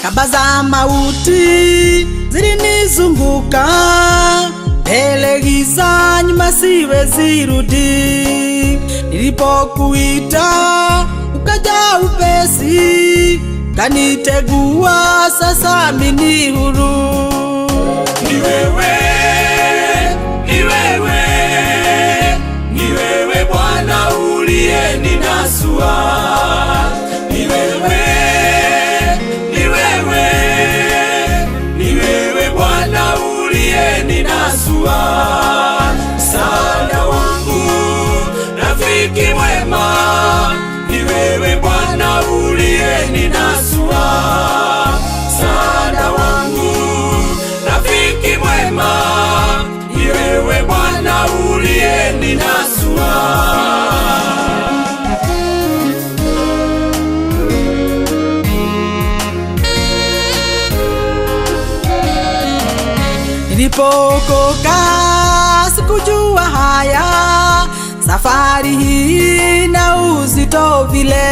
Kamba za mauti zilinizunguka, mbele giza, nyuma siwezi rudi. Nilipokuita ukaja upesi, kanitegua, sasa mimi huru. Ni wewe, ni wewe, ni wewe Bwana uliyeninasua. Ni wewe, ni wewe, ni wewe Bwana uliyeninasua. Msaada wangu, rafiki mwema, ni wewe Bwana uliyeninasua. Msaada wangu, rafiki mwema, ni wewe Bwana uliyeninasua. Nilipokoka sikujua haya, safari hii na uzito vile.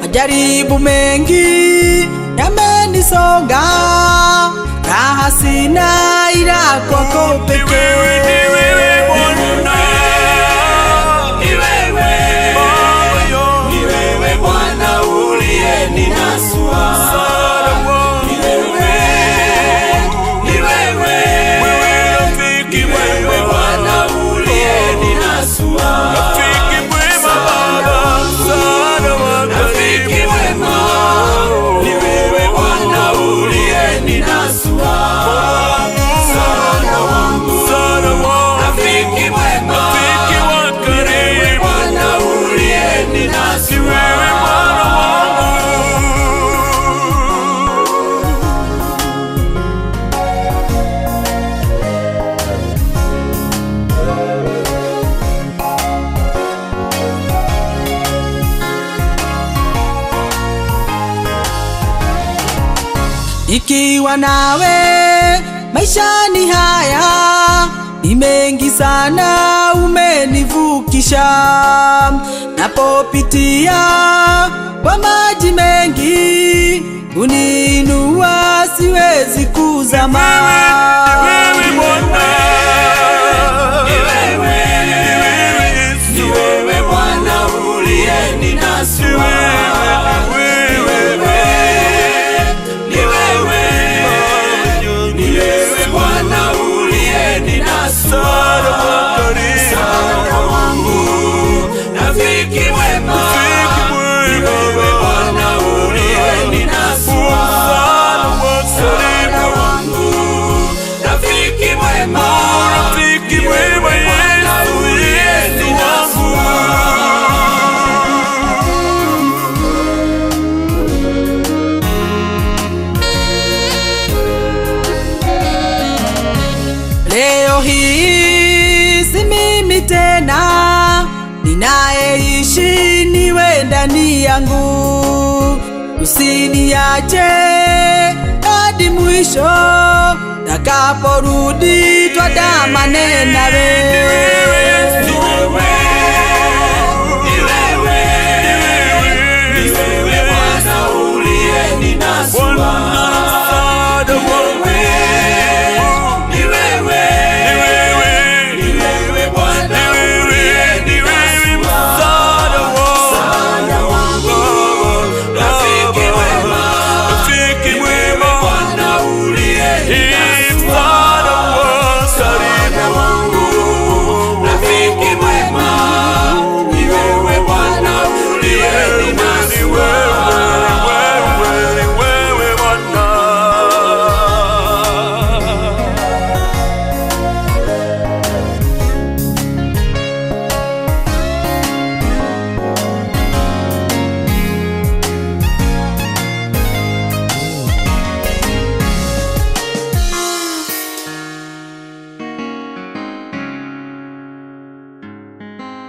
Majaribu mengi yamenisonga, raha sina ila kwako pekee. Ni wewe Bwana uliyeninasua. Ikiwa nawe maishani haya, ni mengi sana umenivukisha. Napopitia kwa maji mengi, uniinua, siwezi kuzama. Ni wewe Bwana uliyeninasua. Msaada wangu, rafiki mwema, ni wewe Bwana uliyeninasua. Msaada wangu, rafiki mwema, ni wewe Bwana uliyeninasua. Leo hii si mimi tena ninayeishi, niwe ndani yangu. Usiniache hadi mwisho, takaporudi twandamane nawe.